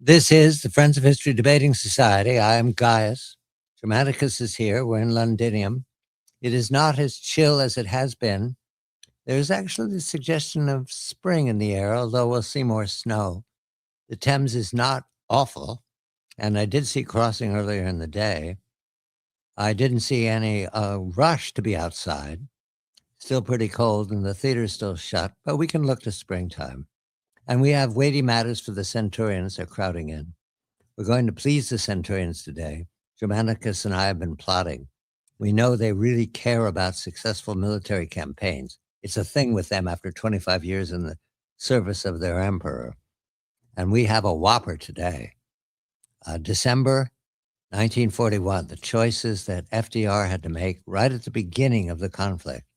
This is the Friends of History Debating Society. I am Gaius. Germanicus is here. We're in Londinium. It is not as chill as it has been. There's actually the suggestion of spring in the air, although we'll see more snow. The Thames is not awful, and I did see crossing earlier in the day. I didn't see any rush to be outside. Still pretty cold, and the theater's still shut, but we can look to springtime. And we have weighty matters for the centurions. They're crowding in. We're going to please the centurions today. Germanicus and I have been plotting. We know they really care about successful military campaigns. It's a thing with them after 25 years in the service of their emperor. And we have a whopper today. December 1941, the choices that FDR had to make right at the beginning of the conflict.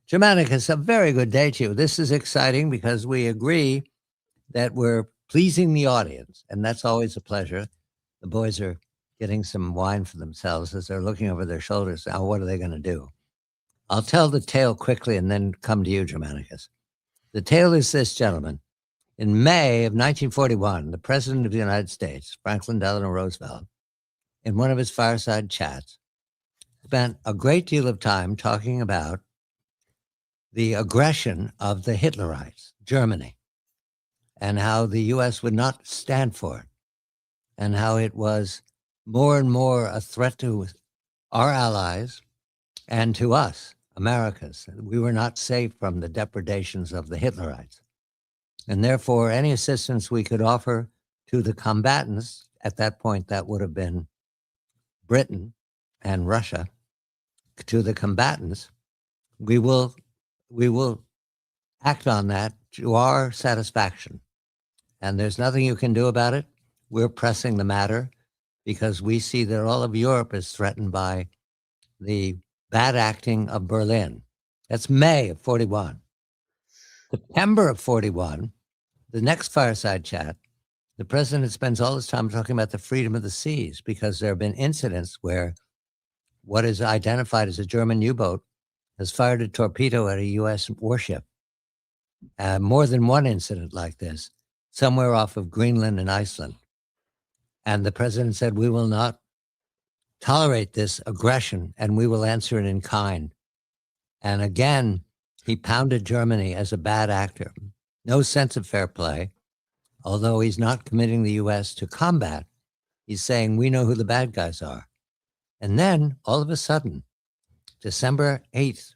Germanicus, a very good day to you. This is exciting because we agree that we're pleasing the audience, and that's always a pleasure. The boys are getting some wine for themselves as they're looking over their shoulders. Now, what are they going to do? I'll tell the tale quickly and then come to you, Germanicus. The tale is this, gentlemen. In May of 1941, the President of the United States, Franklin Delano Roosevelt, in one of his fireside chats, spent a great deal of time talking about the aggression of the Hitlerites, Germany, and how the U.S. would not stand for it, and how it was more and more a threat to our allies and to us, Americans. We were not safe from the depredations of the Hitlerites. And therefore, any assistance we could offer to the combatants, at that point, that would have been Britain and Russia, to the combatants, we will act on that to our satisfaction. And there's nothing you can do about it. We're pressing the matter because we see that all of Europe is threatened by the bad acting of Berlin. That's May of 41. September of 41, the next fireside chat, the president spends all his time talking about the freedom of the seas because there have been incidents where what is identified as a German U-boat has fired a torpedo at a U.S. warship. More than one incident like this, somewhere off of Greenland and Iceland. And the president said, we will not tolerate this aggression and we will answer it in kind. And again, he pounded Germany as a bad actor. No sense of fair play. Although he's not committing the U.S. to combat, he's saying, we know who the bad guys are. And then, all of a sudden, December 8th,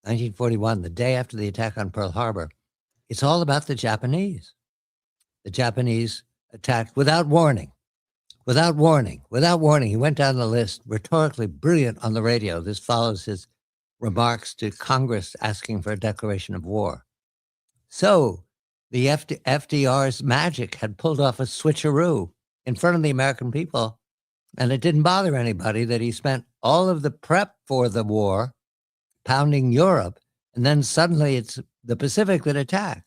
1941, the day after the attack on Pearl Harbor, it's all about the Japanese. The Japanese attacked without warning. Without warning. He went down the list, rhetorically brilliant on the radio. This follows his remarks to Congress asking for a declaration of war. So the FDR's magic had pulled off a switcheroo in front of the American people, and it didn't bother anybody that he spent all of the prep for the war pounding Europe, and then suddenly it's the Pacific that attacks.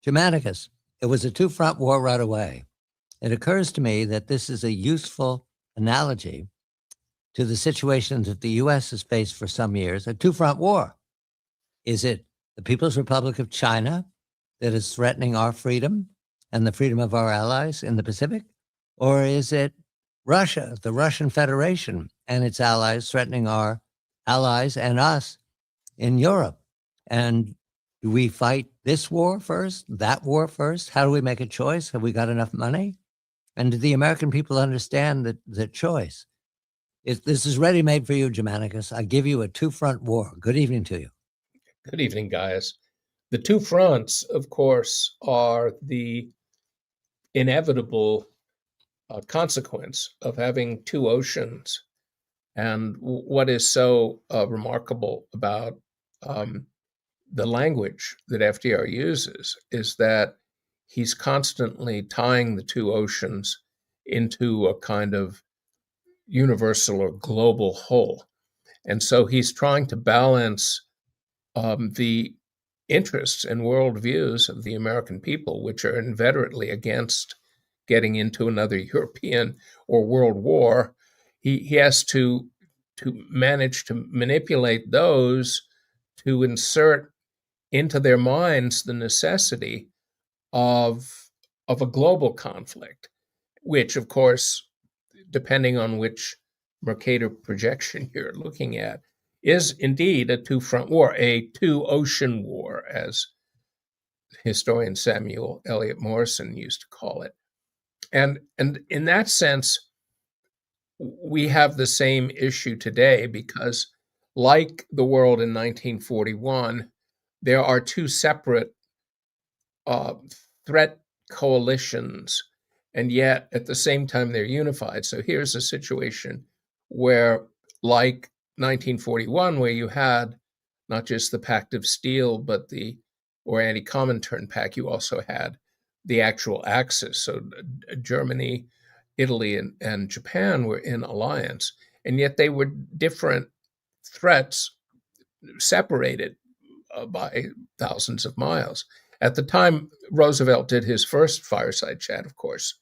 Germanicus, it was a two-front war right away. It occurs to me that this is a useful analogy to the situation that the U.S. has faced for some years, a two-front war. Is it the People's Republic of China that is threatening our freedom and the freedom of our allies in the Pacific? Or is it Russia, the Russian Federation, and its allies threatening our allies and us in Europe? And do we fight this war first, that war first? How do we make a choice? Have we got enough money? And do the American people understand the choice? This is ready-made for you, Germanicus. I give you a two-front war. Good evening to you. Good evening, guys. The two fronts, of course, are the inevitable consequence of having two oceans. And what is so remarkable about the language that FDR uses is that he's constantly tying the two oceans into a kind of universal or global whole. And so he's trying to balance the interests and worldviews of the American people, which are inveterately against getting into another European or world war. He has to manage to manipulate those to insert into their minds the necessity of a global conflict. which, of course, depending on which Mercator projection you're looking at, is indeed a two-front war, a two-ocean war, as historian Samuel Eliot Morison used to call it. And in that sense, we have the same issue today because, like the world in 1941, there are two separate uh, threat coalitions, and yet at the same time they're unified. So here's a situation where, like 1941, where you had not just the Pact of Steel, but or Anti-Comintern Pact, you also had the actual Axis. So Germany, Italy, and Japan were in alliance, and yet they were different threats, separated by thousands of miles. At the time Roosevelt did his first fireside chat, of course,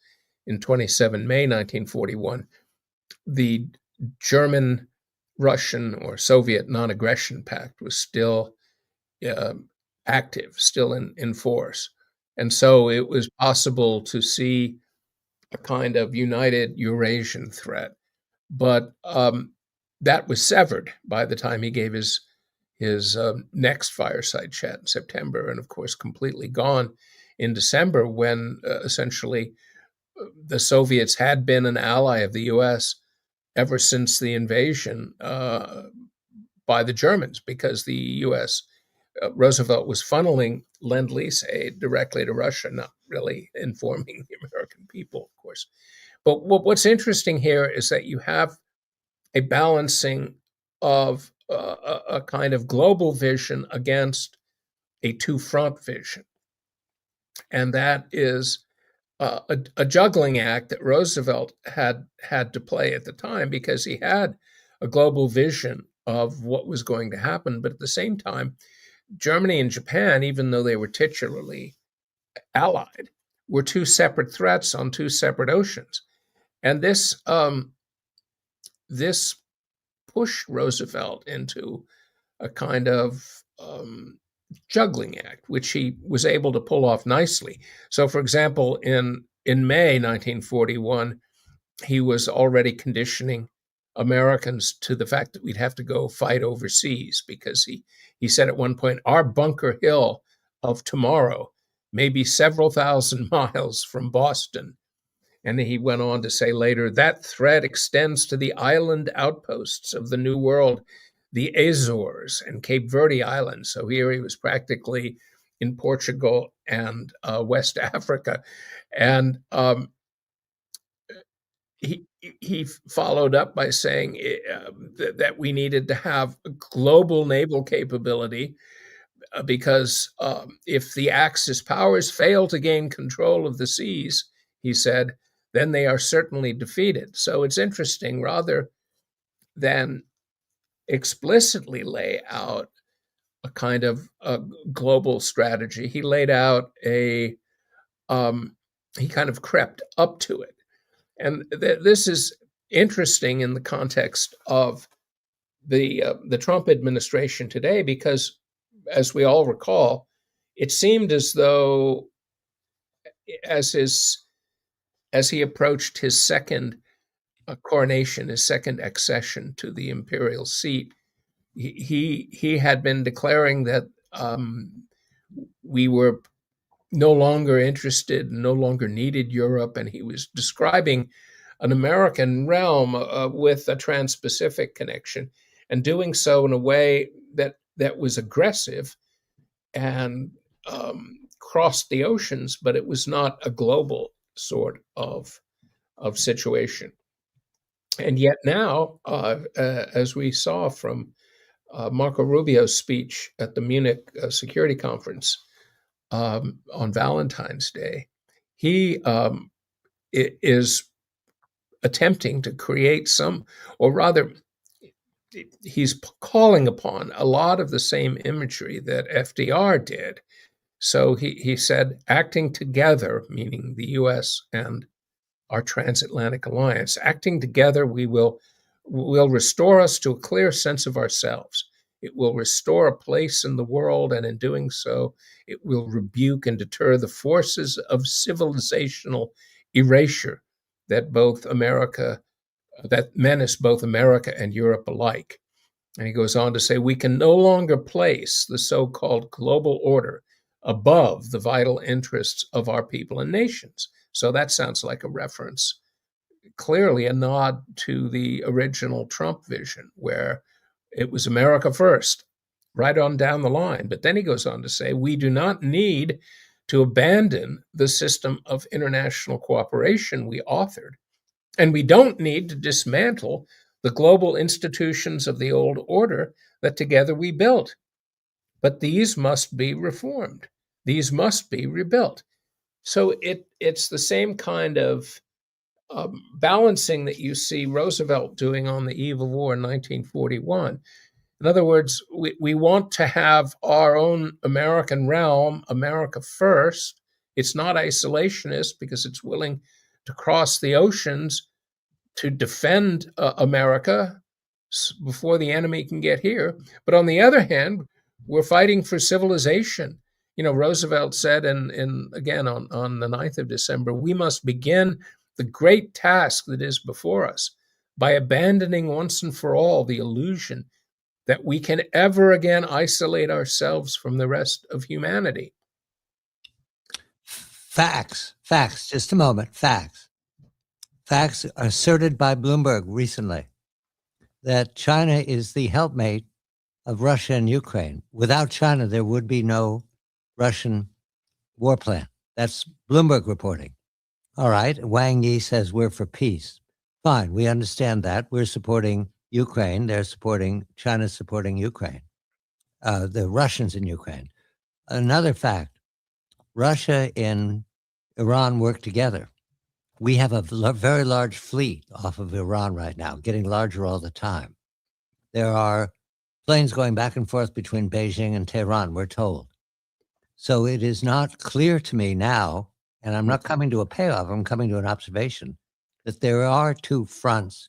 in 27 May 1941, the German, Russian, or Soviet non-aggression pact was still active, still in force. And so it was possible to see a kind of united Eurasian threat. But that was severed by the time he gave his next fireside chat in September, and of course completely gone in December, when essentially the Soviets had been an ally of the U.S. ever since the invasion by the Germans, because the U.S. Roosevelt was funneling Lend-Lease aid directly to Russia, not really informing the American people, of course. But what's interesting here is that you have a balancing of a kind of global vision against a two-front vision. And that is a juggling act that Roosevelt had to play at the time, because he had a global vision of what was going to happen. But at the same time, Germany and Japan, even though they were titularly allied, were two separate threats on two separate oceans. And this pushed Roosevelt into a kind of juggling act, which he was able to pull off nicely. So, for example, in May 1941, he was already conditioning Americans to the fact that we'd have to go fight overseas, because he said at one point, our Bunker Hill of tomorrow may be several thousand miles from Boston. And he went on to say later, that threat extends to the island outposts of the New World, the Azores and Cape Verde Islands. So here he was practically in Portugal and West Africa. And he followed up by saying that we needed to have a global naval capability, because if the Axis powers fail to gain control of the seas, he said, then they are certainly defeated. So it's interesting, rather than explicitly lay out a kind of a global strategy, he laid out he kind of crept up to it. And this is interesting in the context of the Trump administration today, because, as we all recall, it seemed as though as he approached his second coronation, his second accession to the imperial seat, he had been declaring that we were no longer interested, no longer needed Europe, and he was describing an American realm with a trans-Pacific connection, and doing so in a way that was aggressive and crossed the oceans, but it was not a global sort of situation. And yet now, as we saw from Marco Rubio's speech at the Munich Security Conference on Valentine's Day, he is attempting to create some, or rather, he's calling upon a lot of the same imagery that FDR did. So he said, acting together, meaning the U.S. and our transatlantic alliance, acting together, will restore us to a clear sense of ourselves. It will restore a place in the world, and in doing so, it will rebuke and deter the forces of civilizational erasure that menace both America and Europe alike. And he goes on to say, we can no longer place the so-called global order above the vital interests of our people and nations. So that sounds like a reference, clearly a nod to the original Trump vision, where it was America first, right on down the line. But then he goes on to say, we do not need to abandon the system of international cooperation we authored, and we don't need to dismantle the global institutions of the old order that together we built. But these must be reformed. These must be rebuilt. So it's the same kind of balancing that you see Roosevelt doing on the eve of war in 1941. In other words, we want to have our own American realm, America first. It's not isolationist because it's willing to cross the oceans to defend America before the enemy can get here. But on the other hand, we're fighting for civilization. Roosevelt said, and again on the 9th of December, we must begin the great task that is before us by abandoning once and for all the illusion that we can ever again isolate ourselves from the rest of humanity. Facts, just a moment, facts asserted by Bloomberg recently that China is the helpmate of Russia and Ukraine. Without China, there would be no Russian war plan. That's Bloomberg reporting. All right, Wang Yi says we're for peace. Fine, we understand that. We're supporting Ukraine. China's supporting Ukraine, the Russians in Ukraine. Another fact, Russia and Iran work together. We have a very large fleet off of Iran right now, getting larger all the time. There are planes going back and forth between Beijing and Tehran, we're told. So it is not clear to me now, and I'm not coming to a payoff, I'm coming to an observation, that there are two fronts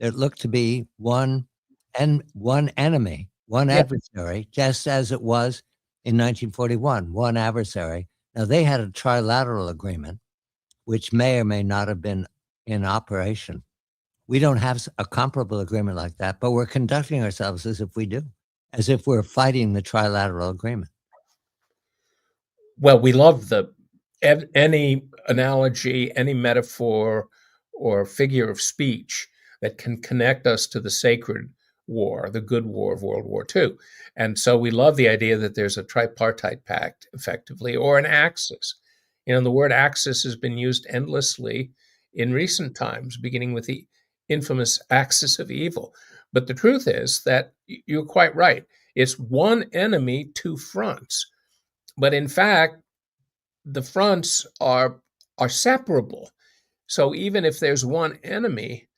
that look to be one enemy, one adversary, just as it was in 1941, one adversary. Now, they had a trilateral agreement, which may or may not have been in operation. We don't have a comparable agreement like that, but we're conducting ourselves as if we do, as if we're fighting the trilateral agreement. Well, we love any analogy, any metaphor or figure of speech that can connect us to the sacred war, the good war of World War II. And so we love the idea that there's a tripartite pact, effectively, or an axis. The word axis has been used endlessly in recent times, beginning with the infamous axis of evil. But the truth is that you're quite right. It's one enemy, two fronts. But in fact, the fronts are separable. So even if there's one enemy,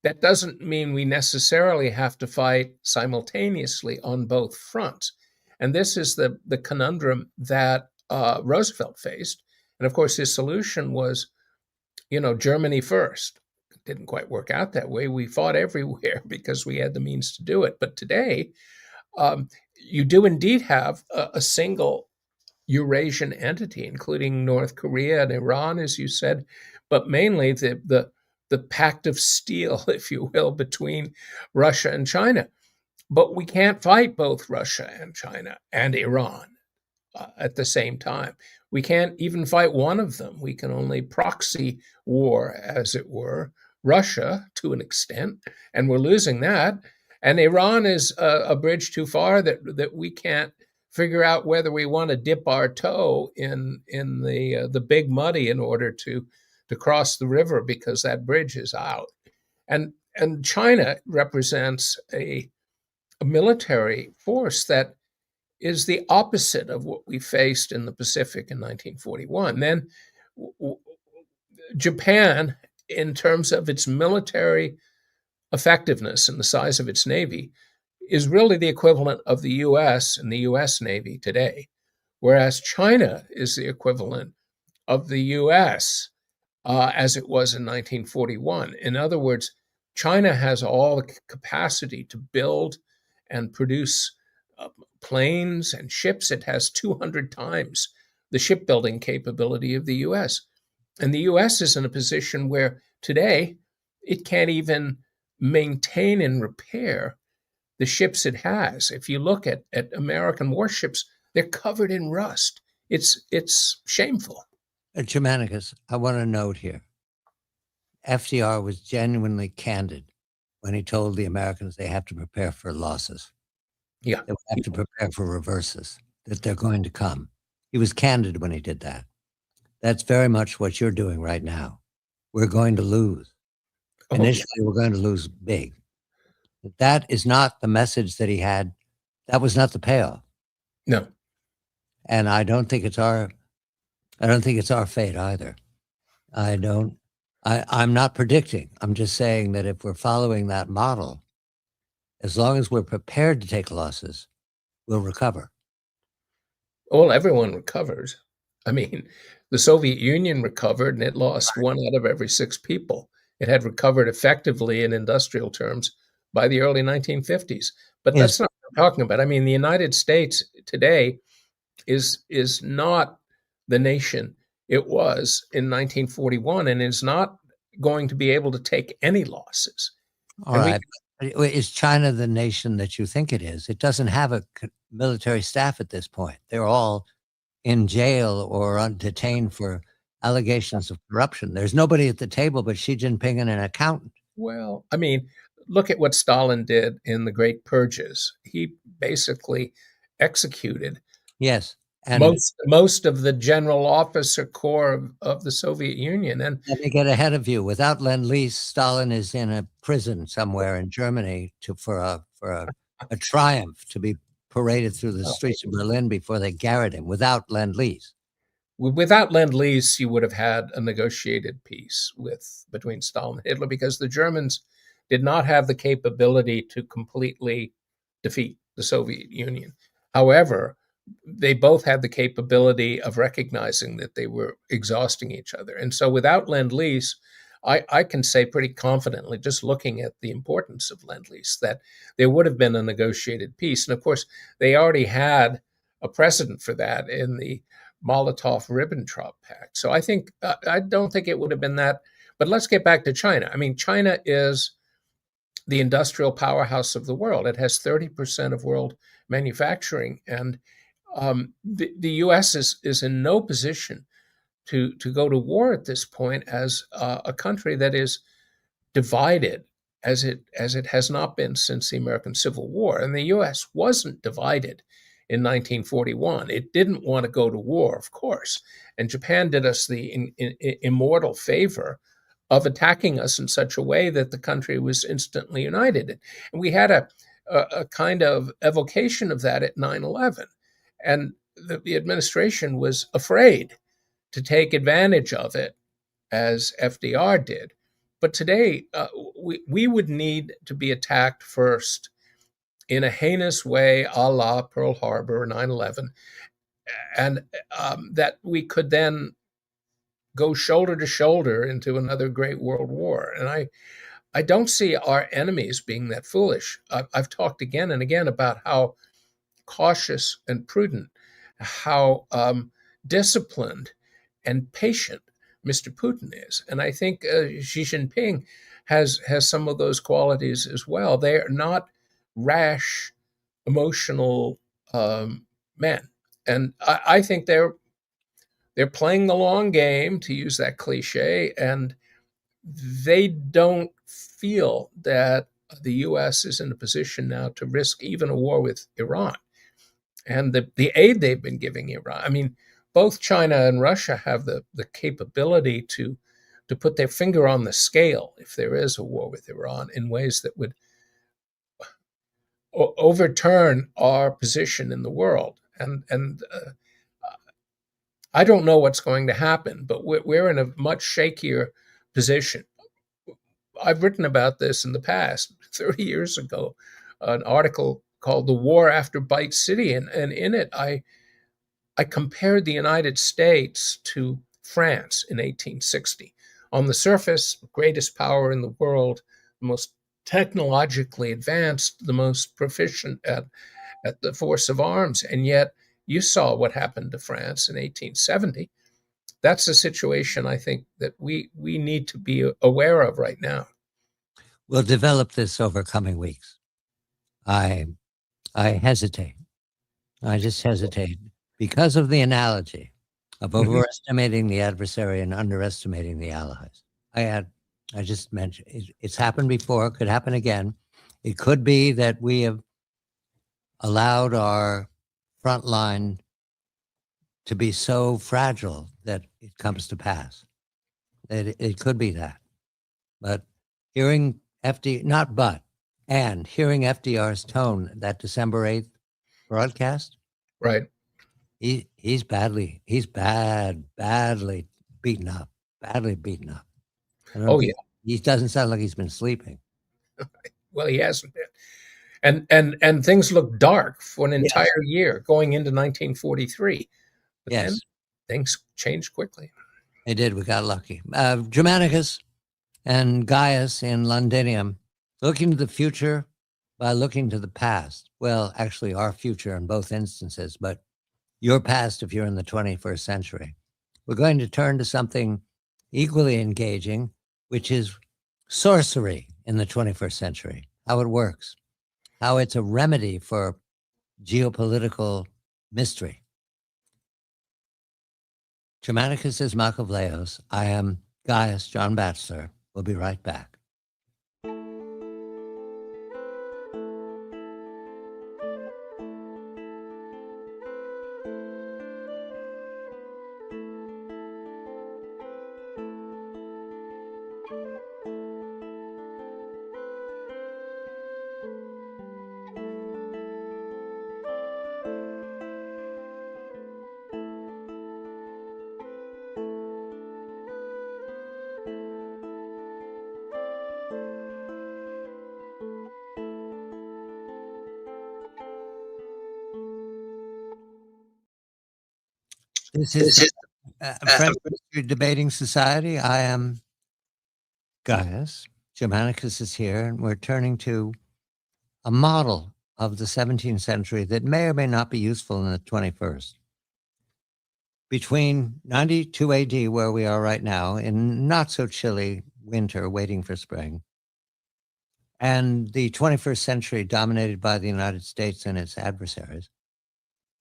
that doesn't mean we necessarily have to fight simultaneously on both fronts. And this is the conundrum that Roosevelt faced. And of course, his solution was, Germany first. It didn't quite work out that way. We fought everywhere because we had the means to do it. But today, you do indeed have a single Eurasian entity, including North Korea and Iran, as you said, but mainly the pact of steel, if you will, between Russia and China. But we can't fight both Russia and China and Iran at the same time. We can't even fight one of them. We can only proxy war, as it were, Russia to an extent, and we're losing that. And Iran is a bridge too far that we can't figure out whether we want to dip our toe in the big muddy in order to cross the river, because that bridge is out. And China represents a military force that is the opposite of what we faced in the Pacific in 1941. Then Japan, in terms of its military effectiveness and the size of its navy, is really the equivalent of the U.S. and the U.S. Navy today, whereas China is the equivalent of the U.S. As it was in 1941. In other words, China has all the capacity to build and produce planes and ships. It has 200 times the shipbuilding capability of the U.S. And the US is in a position where today it can't even maintain and repair the ships it has. If you look at American warships, they're covered in rust. It's shameful. Germanicus, I want to note here FDR was genuinely candid when he told the Americans they have to prepare for losses. Yeah. They have to prepare for reverses, that they're going to come. He was candid when he did that. That's very much what you're doing right now. We're going to lose. Oh, Initially, we're going to lose big. But that is not the message that he had. That was not the payoff. no. And I don't think it's our fate either. I'm not predicting. I'm just saying that if we're following that model, as long as we're prepared to take losses, we'll recover. Well, everyone recovers. I mean, the Soviet Union recovered and it lost 1 out of every 6 people. It had recovered effectively in industrial terms by the early 1950s. But Yes. that's not what I'm talking about. I mean, the United States today is not the nation it was in 1941 and is not going to be able to take any losses. All And right. Is China the nation that you think it is? It doesn't have a military staff at this point. They're all in jail or detained for allegations of corruption. There's nobody at the table but Xi Jinping and an accountant. Well, I mean, look at what Stalin did in the Great Purges. He basically executed Yes. And most of the general officer corps of the Soviet Union. And let me get ahead of you. Without Lend-Lease, Stalin is in a prison somewhere in Germany for a triumph to be paraded through the streets of Berlin before they garrote him. Without Lend-Lease. without Lend-Lease, you would have had a negotiated peace between Stalin and Hitler because the Germans did not have the capability to completely defeat the Soviet Union. However, they both had the capability of recognizing that they were exhausting each other. And so without Lend-Lease, I can say pretty confidently, just looking at the importance of Lend-Lease, that there would have been a negotiated peace. And of course, they already had a precedent for that in the Molotov-Ribbentrop Pact. So I don't think it would have been that. But let's get back to China. I mean, China is the industrial powerhouse of the world. It has 30% of world manufacturing, and the U.S. is in no position to go to war at this point as a country that is divided as it has not been since the American Civil War. And the U.S. wasn't divided in 1941. It didn't want to go to war, of course, and Japan did us the immortal favor of attacking us in such a way that the country was instantly united. And we had a kind of evocation of that at 9/11. And the administration was afraid to take advantage of it as FDR did. But today, we would need to be attacked first in a heinous way, a la Pearl Harbor or 9/11, and that we could then go shoulder to shoulder into another great world war. And I don't see our enemies being that foolish. I've talked again and again about how cautious and prudent, how disciplined and patient Mr. Putin is. And I think Xi Jinping has some of those qualities as well. They are not rash, emotional men. And I think they're playing the long game, to use that cliche, and they don't feel that the U.S. is in a position now to risk even a war with Iran. And the aid they've been giving Iran, I mean, both China and Russia have the capability to put their finger on the scale if there is a war with Iran in ways that would overturn our position in the world. And I don't know what's going to happen, but we're in a much shakier position. I've written about this in the past, 30 years ago, an article called "The War After Bite City," and in it I compared the United States to France in 1860. On the surface, greatest power in the world, the most technologically advanced, the most proficient at the force of arms. And yet you saw what happened to France in 1870. that's a situation I think that we need to be aware of right now. We'll develop this over coming weeks. I hesitate. I just hesitate because of the analogy of overestimating the adversary and underestimating the allies. I just mentioned it's happened before, could happen again. It could be that we have allowed our front line to be so fragile that it comes to pass. It could be that. But hearing hearing FDR's tone that December 8th broadcast, Right. he's badly beaten up. Badly beaten up. I don't Oh, think he doesn't sound like he's been sleeping. Well, he hasn't been. And things look dark for an entire year going into 1943. But then Yes, things changed quickly. they did. We got lucky. Germanicus and Gaius in Londinium, looking to the future by looking to the past. Well, actually, our future in both instances, but your past if you're in the 21st century. We're going to turn to something equally engaging, which is sorcery in the 21st century, how it works, how it's a remedy for geopolitical mystery. Germanicus is Vlahos. I am Gaius John Batchelor. We'll be right back. This is French History Debating Society. I am Gaius. Germanicus is here, and we're turning to a model of the 17th century that may or may not be useful in the 21st. Between 92 AD, where we are right now, in not so chilly winter waiting for spring, and the 21st century dominated by the United States and its adversaries,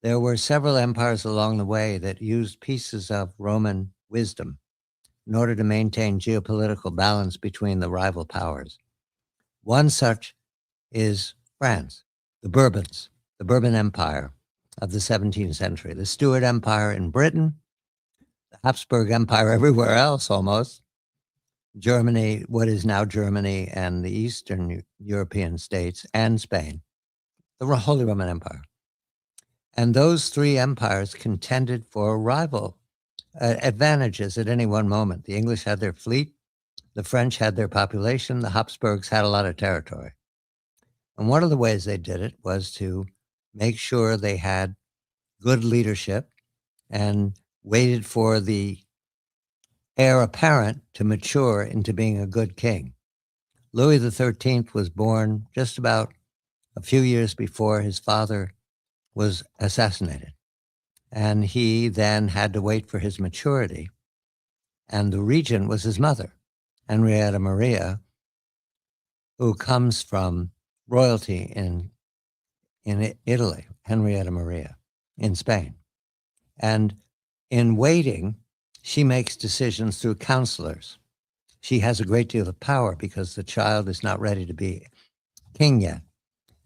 there were several empires along the way that used pieces of Roman wisdom in order to maintain geopolitical balance between the rival powers. One such is France, the Bourbons, the Bourbon Empire of the 17th century, the Stuart Empire in Britain, the Habsburg Empire everywhere else almost, Germany, what is now Germany and the Eastern European states, and Spain, the Holy Roman Empire. And those three empires contended for rival advantages at any one moment. The English had their fleet, the French had their population, the Habsburgs had a lot of territory. And one of the ways they did it was to make sure they had good leadership and waited for the heir apparent to mature into being a good king. Louis XIII was born just about a few years before his father was assassinated. And he then had to wait for his maturity. And the regent was his mother, Henrietta Maria, who comes from royalty in Italy, Henrietta Maria, in Spain. And in waiting, she makes decisions through counselors. She has a great deal of power because the child is not ready to be king yet.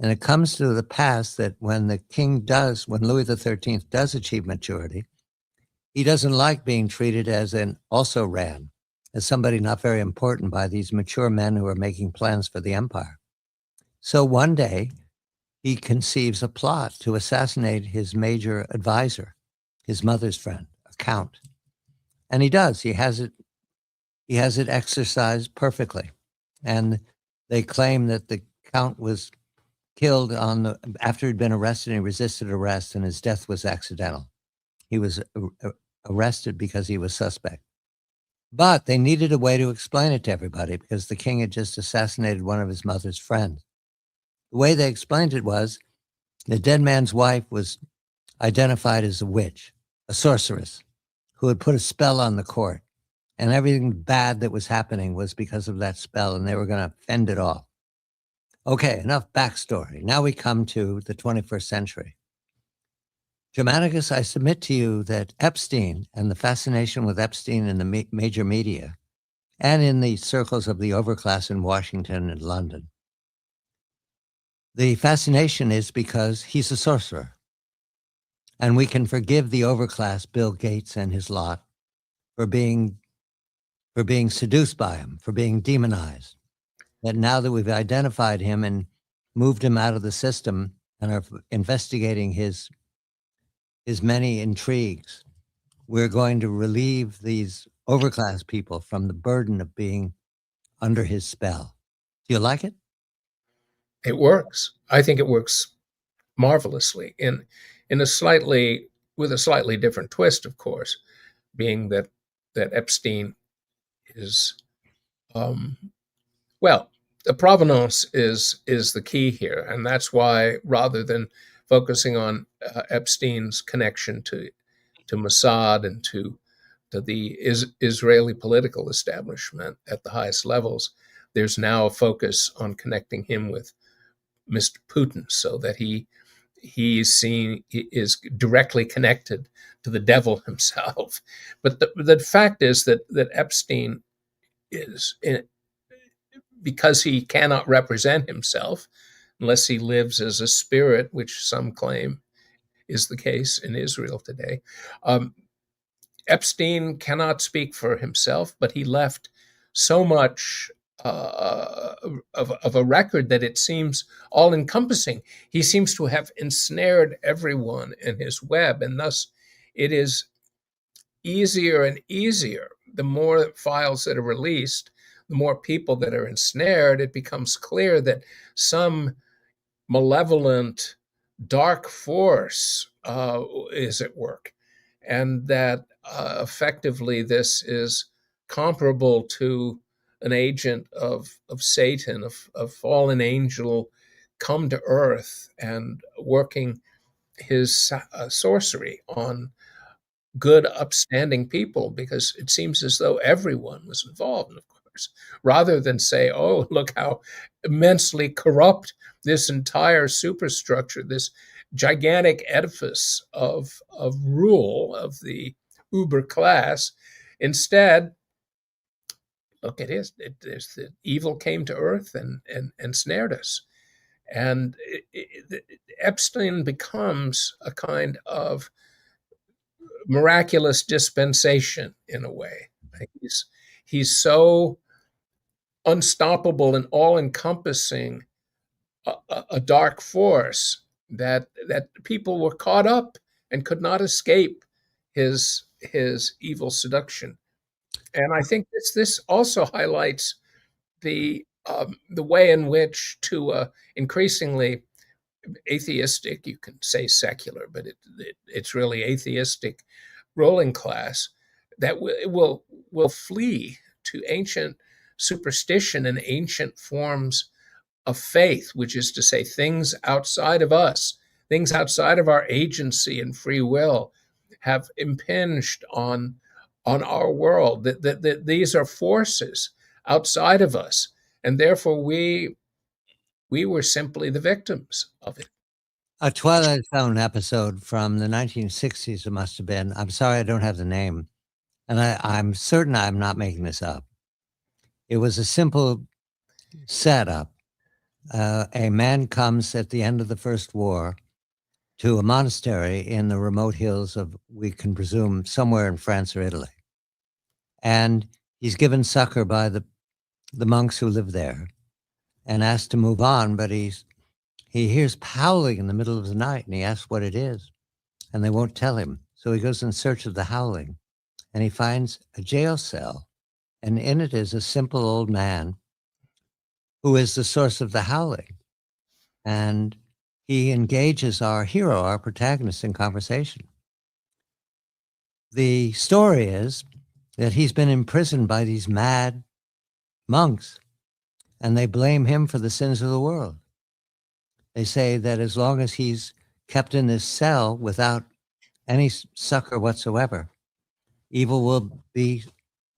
And it comes to the pass that when Louis XIII does achieve maturity, he doesn't like being treated as an also-ran, as somebody not very important by these mature men who are making plans for the empire. So one day, he conceives a plot to assassinate his major advisor, his mother's friend, a count. And he does. He has it exercised perfectly. And they claim that the count was killed after he'd been arrested, and he resisted arrest, and his death was accidental. He was arrested because he was suspect. But they needed a way to explain it to everybody because the king had just assassinated one of his mother's friends. The way they explained it was the dead man's wife was identified as a witch, a sorceress, who had put a spell on the court, and everything bad that was happening was because of that spell, and they were going to fend it off. Okay, enough backstory. Now we come to the 21st century. Germanicus, I submit to you that Epstein and the fascination with Epstein in the major media and in the circles of the overclass in Washington and London, the fascination is because he's a sorcerer. And we can forgive the overclass, Bill Gates and his lot, for being seduced by him, for being demonized. That now that we've identified him and moved him out of the system and are investigating his many intrigues, we're going to relieve these overclass people from the burden of being under his spell. Do you like it? It works. I think it works marvelously in a slightly with a slightly different twist, of course, being that Epstein is well, the provenance is the key here, and that's why rather than focusing on Epstein's connection to Mossad and to the Israeli political establishment at the highest levels, there's now a focus on connecting him with Mr. Putin, so that he is directly connected to the devil himself. But the fact is that Epstein is, because he cannot represent himself unless he lives as a spirit, which some claim is the case in Israel today. Epstein cannot speak for himself, but he left so much of a record that it seems all encompassing. He seems to have ensnared everyone in his web, and thus it is easier and easier. The more files that are released, the more people that are ensnared, it becomes clear that some malevolent dark force is at work, and that effectively this is comparable to an agent of Satan, a fallen angel come to earth and working his sorcery on good, upstanding people, because it seems as though everyone was involved, of course, rather than say, oh, look how immensely corrupt this entire superstructure, this gigantic edifice of rule of the uber class. Instead, look, the evil came to earth and snared us. And Epstein becomes a kind of miraculous dispensation in a way. He's so unstoppable and all-encompassing a dark force that people were caught up and could not escape his evil seduction. And I think this also highlights the way in which, to increasingly atheistic, you can say secular, but it's really atheistic ruling class, that will flee to ancient superstition and ancient forms of faith, which is to say things outside of us, things outside of our agency and free will, have impinged on our world. That these are forces outside of us, and therefore we were simply the victims of it. A Twilight Zone episode from the 1960s, it must have been. I'm sorry I don't have the name. And I'm certain I'm not making this up. It was a simple setup. A man comes at the end of the First War to a monastery in the remote hills of, we can presume, somewhere in France or Italy. And he's given succor by the monks who live there and asked to move on, but he hears howling in the middle of the night, and he asks what it is, and they won't tell him. So he goes in search of the howling, and he finds a jail cell, and in it is a simple old man who is the source of the howling. And he engages our hero, our protagonist, in conversation. The story is that he's been imprisoned by these mad monks, and they blame him for the sins of the world. They say that as long as he's kept in this cell without any succor whatsoever, evil will be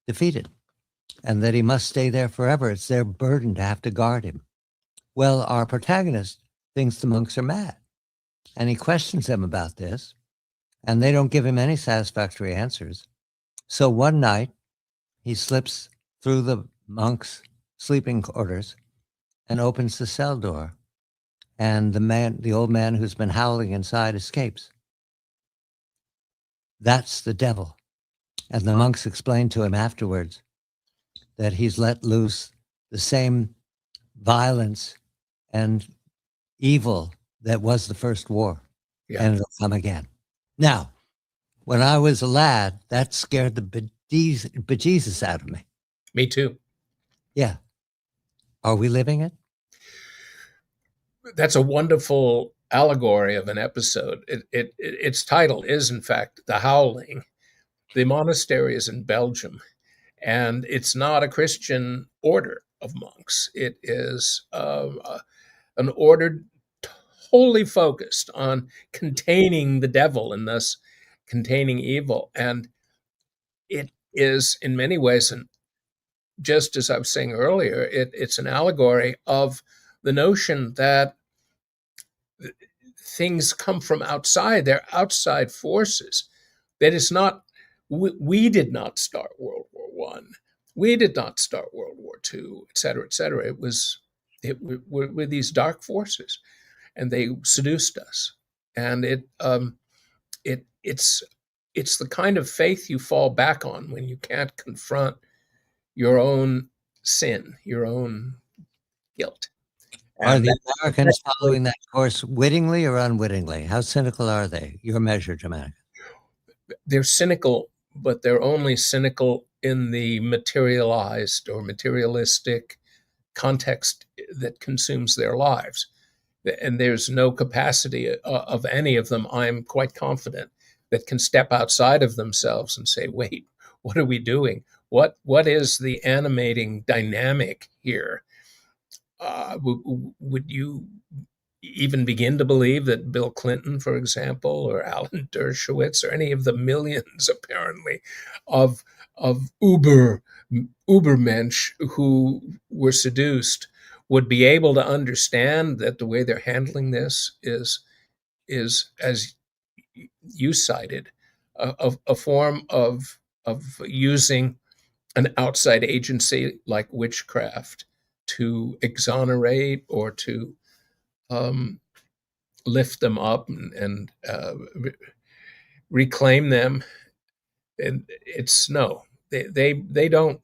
defeated and that he must stay there forever. It's their burden to have to guard him. Well, our protagonist thinks the monks are mad, and he questions them about this, and they don't give him any satisfactory answers. So one night, he slips through the monks' sleeping quarters and opens the cell door, and the old man who's been howling inside escapes. That's the devil. And the monks explain to him afterwards that he's let loose the same violence and evil that was the first war, and it'll come again. Now, when I was a lad, that scared the bejesus out of me. Me too. Yeah. Are we living it? That's a wonderful allegory of an episode. Its title is, in fact, The Howling. The monastery is in Belgium, and it's not a Christian order of monks. It is an order wholly focused on containing the devil and thus containing evil. And it is, in many ways, and just as I was saying earlier, it's an allegory of the notion that things come from outside. They're outside forces. That it's not, we did not start World War One. We did not start World War II, et cetera, et cetera. It were these dark forces, and they seduced us. And it's the kind of faith you fall back on when you can't confront your own sin, your own guilt. Are the Americans following that course wittingly or unwittingly? How cynical are they? Your measure, Germanicus. They're cynical, but they're only cynical in the materialized or materialistic context that consumes their lives. And there's no capacity of any of them, I'm quite confident, that can step outside of themselves and say, wait, what are we doing? What is the animating dynamic here? Would you even begin to believe that Bill Clinton, for example, or Alan Dershowitz, or any of the millions, apparently, of Ubermensch who were seduced would be able to understand that the way they're handling this is as you cited, a form of using an outside agency like witchcraft to exonerate or to lift them up and reclaim them. And it's no, they don't.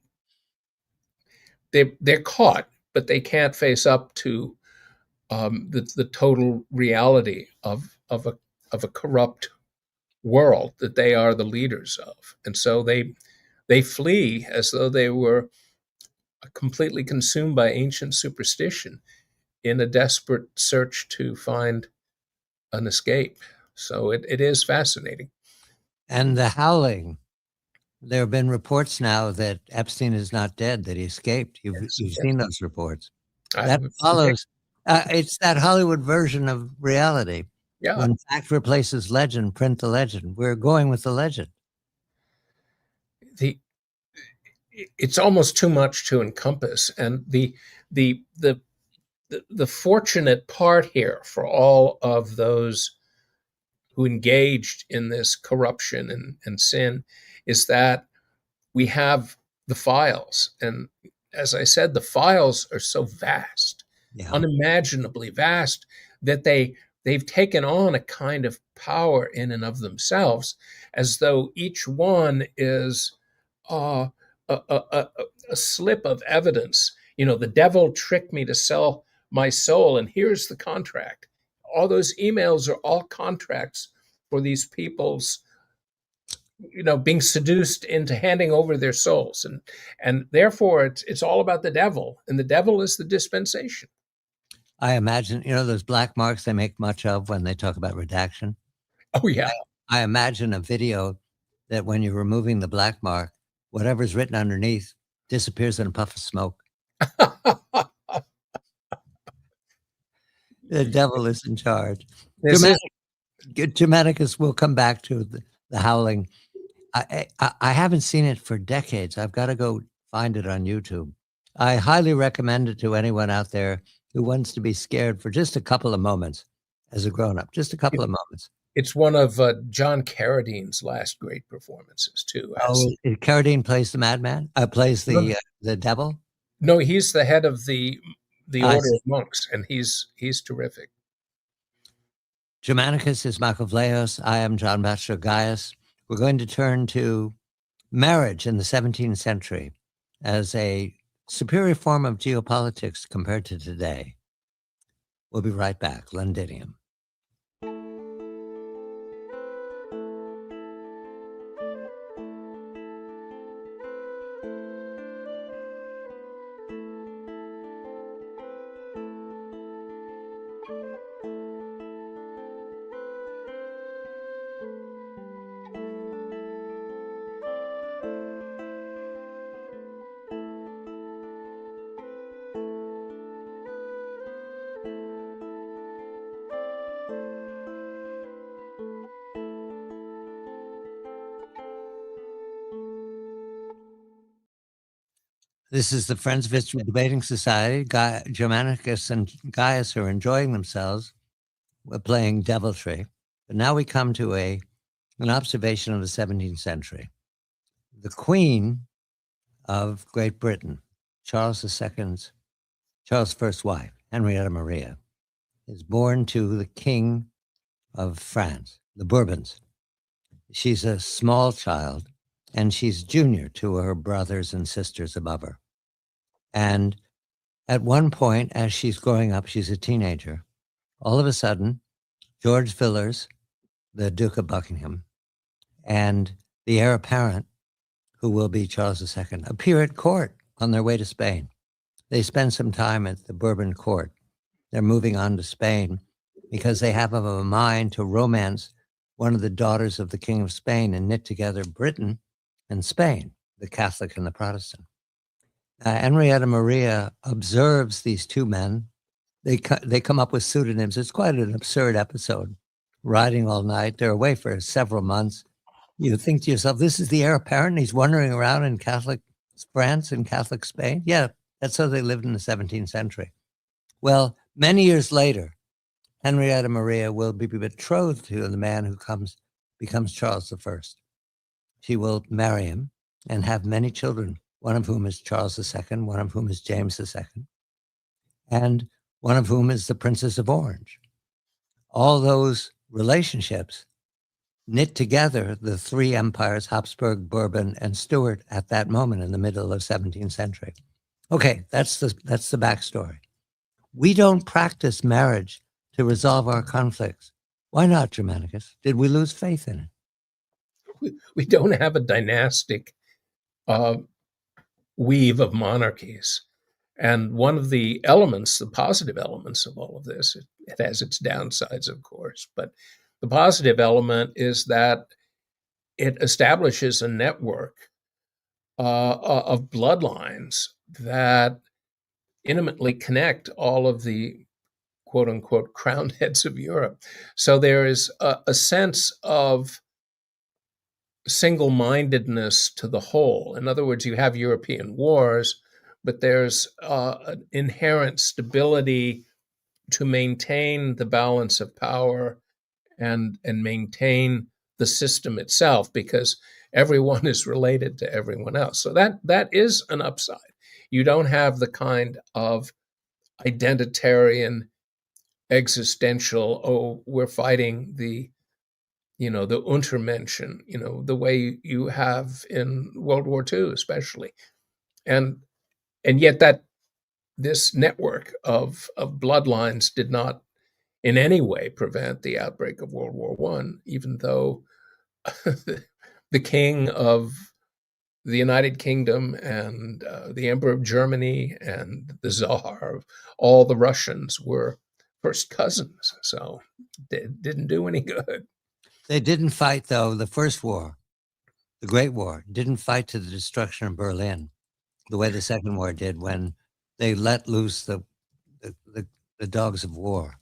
They're caught, but they can't face up to the total reality of a corrupt world that they are the leaders of, and so they flee as though they were completely consumed by ancient superstition in a desperate search to find an escape. So it is fascinating. And the howling. There have been reports now that Epstein is not dead, that he escaped. You've seen those reports. That follows. It's that Hollywood version of reality. Yeah. When fact replaces legend, print the legend. We're going with the legend. It's almost too much to encompass. And the fortunate part here for all of those who engaged in this corruption and sin is that we have the files. And as I said, the files are so vast, unimaginably vast, that they've taken on a kind of power in and of themselves, as though each one is a slip of evidence. You know, the devil tricked me to sell my soul, and here's the contract. All those emails are all contracts for these people's, being seduced into handing over their souls, and therefore it's all about the devil, and the devil is the dispensation. I imagine, those black marks they make much of when they talk about redaction. Oh yeah. I imagine a video that when you're removing the black mark, whatever's written underneath disappears in a puff of smoke. The devil is in charge. Germanicus will come back to the howling. I haven't seen it for decades. I've got to go find it on YouTube. I highly recommend it to anyone out there who wants to be scared for just a couple of moments as a grown-up, just a couple of moments. It's one of John Carradine's last great performances too. Oh, Carradine plays the madman? Plays the devil? No, he's the head of the I order see. of monks, and he's terrific. Germanicus is Michael Vlahos. I am John Batchelor Gaius. We're going to turn to marriage in the 17th century as a superior form of geopolitics compared to today. We'll be right back. Londinium. This is the Friends of History Debating Society. Germanicus and Gaius are enjoying themselves. We're playing deviltry. But now we come to an observation of the 17th century. The Queen of Great Britain, Charles I's wife, Henrietta Maria, is born to the King of France, the Bourbons. She's a small child, and she's junior to her brothers and sisters above her. And at one point, as she's growing up, she's a teenager, all of a sudden, George Villiers, the Duke of Buckingham, and the heir apparent, who will be Charles II, appear at court on their way to Spain. They spend some time at the Bourbon court. They're moving on to Spain because they have a mind to romance one of the daughters of the King of Spain and knit together Britain and Spain, the Catholic and the Protestant. Henrietta Maria observes these two men. They come up with pseudonyms. It's quite an absurd episode. Riding all night. They're away for several months. You think to yourself, this is the heir apparent. He's wandering around in Catholic France and Catholic Spain. Yeah, that's how they lived in the 17th century. Well, many years later, Henrietta Maria will be betrothed to the man who becomes Charles I. She will marry him and have many children, one of whom is Charles II, one of whom is James II, and one of whom is the Princess of Orange. All those relationships knit together the three empires, Habsburg, Bourbon, and Stuart, at that moment in the middle of 17th century. Okay, that's the backstory. We don't practice marriage to resolve our conflicts. Why not, Germanicus? Did we lose faith in it? We don't have a dynastic weave of monarchies. And one of the elements, the positive elements of all of this, it has its downsides, of course, but the positive element is that it establishes a network of bloodlines that intimately connect all of the quote unquote crowned heads of Europe. So there is a sense of single-mindedness to the whole. In other words, you have European wars, but there's an inherent stability to maintain the balance of power and maintain the system itself, because everyone is related to everyone else. So that is an upside. You don't have the kind of identitarian existential, oh, we're fighting the Untermenschen, the way you have in World War II, especially. And yet that this network of bloodlines did not in any way prevent the outbreak of World War I, even though the king of the United Kingdom and the Emperor of Germany and the Tsar of all the Russians were first cousins. So it didn't do any good. They didn't fight, though, the First War, the Great War, didn't fight to the destruction of Berlin the way the Second War did when they let loose the dogs of war.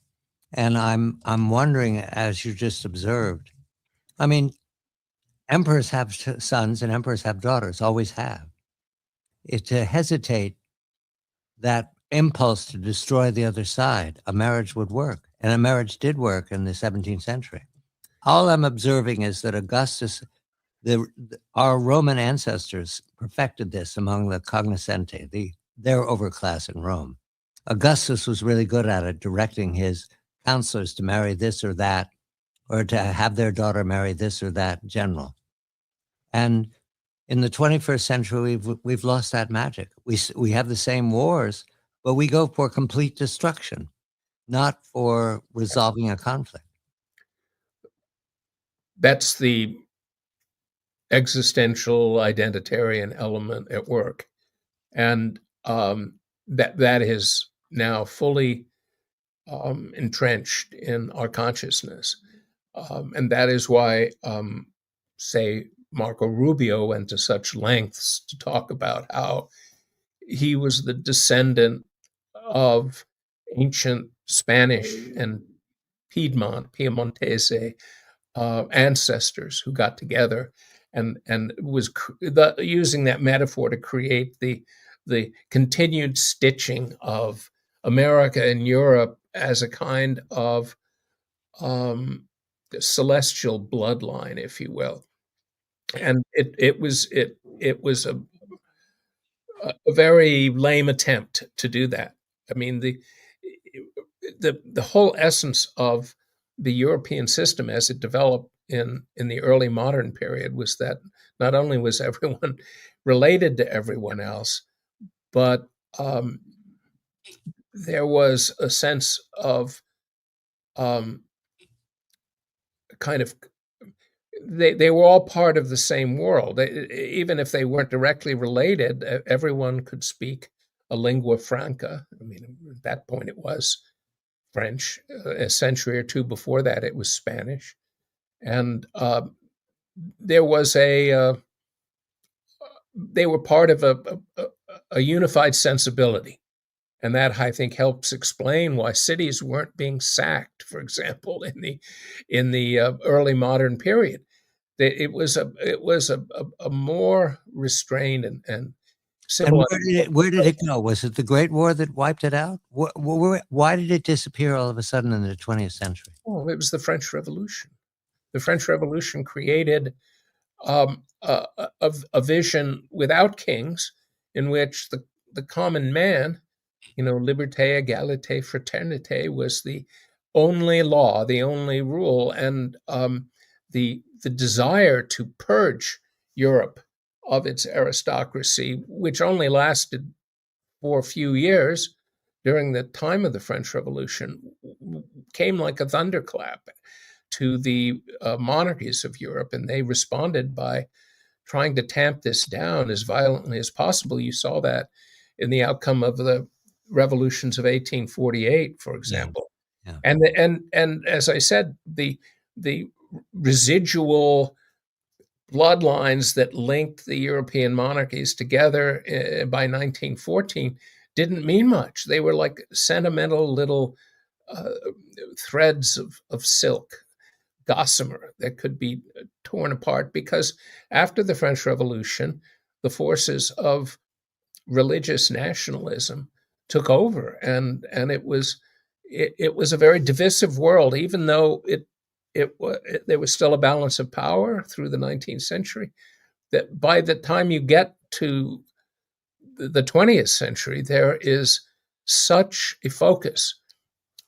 And I'm wondering, as you just observed, I mean, Emperors have sons and emperors have daughters, always have. To hesitate, that impulse to destroy the other side, a marriage would work. And a marriage did work in the 17th century. All I'm observing is that Augustus, our Roman ancestors perfected this among the cognoscenti, their overclass in Rome. Augustus was really good at it, directing his counselors to marry this or that, or to have their daughter marry this or that general. And in the 21st century, we've lost that magic. We have the same wars, but we go for complete destruction, not for resolving a conflict. That's the existential identitarian element at work, and that is now fully entrenched in our consciousness, and that is why, say, Marco Rubio went to such lengths to talk about how he was the descendant of ancient Spanish and Piemontese ancestors who got together and was using that metaphor to create the continued stitching of America and Europe as a kind of celestial bloodline, if you will. And it was a very lame attempt to do that. I mean, the whole essence of the European system as it developed in the early modern period was that not only was everyone related to everyone else, but there was a sense of kind of they were all part of the same world. Even if they weren't directly related, everyone could speak a lingua franca. I mean, at that point it was French. A century or two before that, it was Spanish. And there was they were part of a unified sensibility. And that, I think, helps explain why cities weren't being sacked, for example, in the early modern period. It was a more restrained and civilized. And where did it go? Was it the Great War that wiped it out? Why did it disappear all of a sudden in the 20th century? Oh, it was the French Revolution. The French Revolution created a vision without kings in which the common man, liberté, égalité, fraternité was the only law, the only rule, and the desire to purge Europe of its aristocracy, which only lasted for a few years during the time of the French Revolution, came like a thunderclap to the monarchies of Europe, and they responded by trying to tamp this down as violently as possible. You saw that in the outcome of the revolutions of 1848, for example. Yeah. And as I said, the residual bloodlines that linked the European monarchies together by 1914 didn't mean much. They were like sentimental little threads of silk, gossamer, that could be torn apart, because after the French Revolution, the forces of religious nationalism took over, and it was a very divisive world, even though there was still a balance of power through the 19th century. That by the time you get to the 20th century, there is such a focus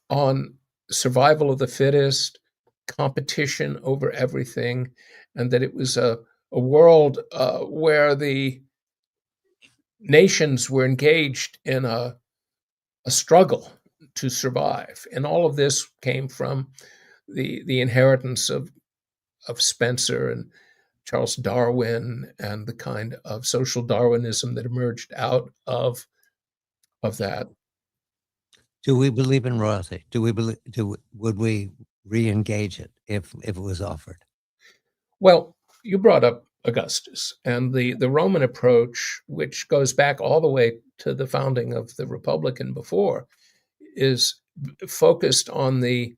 on survival of the fittest, competition over everything, and that it was a world where the nations were engaged in a struggle to survive. And all of this came from the inheritance of Spencer and Charles Darwin and the kind of social Darwinism that emerged out of that. Do we believe in royalty? Would we re-engage it if it was offered? Well, you brought up Augustus and the Roman approach, which goes back all the way to the founding of the Republic and before, is focused on the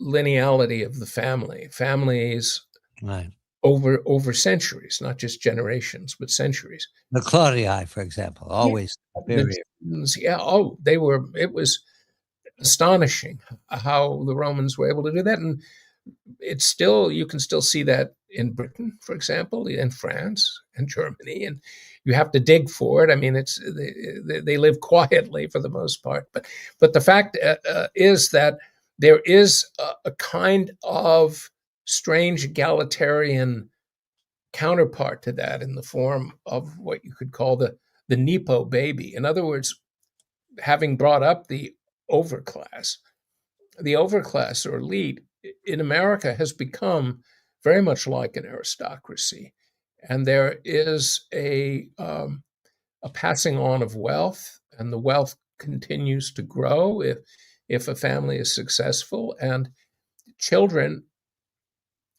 lineality of the family. Families Right. over centuries, not just generations, but centuries. The Claudii, for example, always superior. Yeah, it was astonishing how the Romans were able to do that. And you can still see that in Britain, for example, in France and Germany, and you have to dig for it. I mean, they live quietly for the most part, but the fact is that there is a kind of strange egalitarian counterpart to that in the form of what you could call the Nepo baby. In other words, having brought up the overclass or elite in America has become very much like an aristocracy, and there is a passing on of wealth, and the wealth continues to grow if a family is successful, and children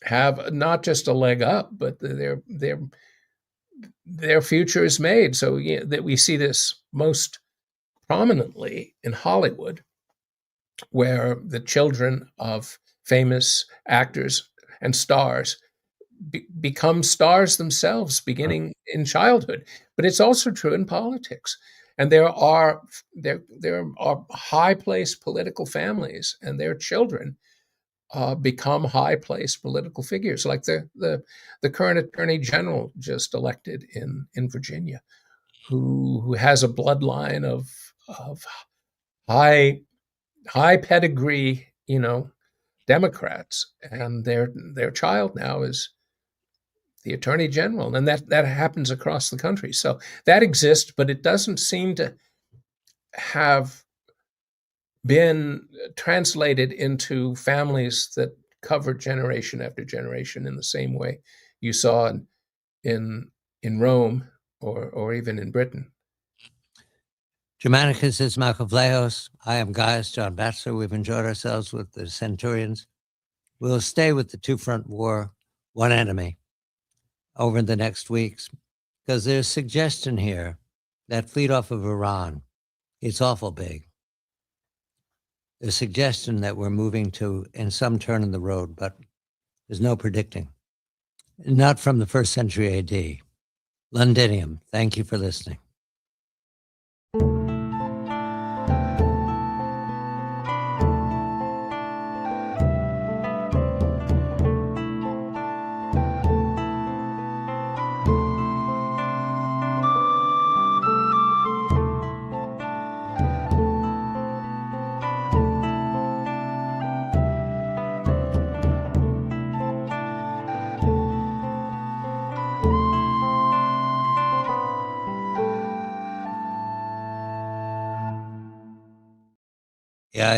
have not just a leg up, but their future is made. So that we see this most prominently in Hollywood, where the children of famous actors and stars become stars themselves beginning in childhood. But it's also true in politics. And there are high-placed political families, and their children become high-placed political figures, like the current Attorney General just elected in Virginia, who has a bloodline of high pedigree, Democrats, and their child now is the Attorney General, and that happens across the country. So that exists, but it doesn't seem to have been translated into families that cover generation after generation in the same way you saw in Rome or even in Britain. Germanicus is Malcolm Vlahos. I am Gaius John Batchelor. We've enjoyed ourselves with the Centurions. We'll stay with the two-front war, one enemy, over the next weeks, because there's suggestion here that fleet off of Iran, it's awful big. There's suggestion that we're moving to in some turn in the road, but there's no predicting. Not from the 1st century AD. Londinium, thank you for listening.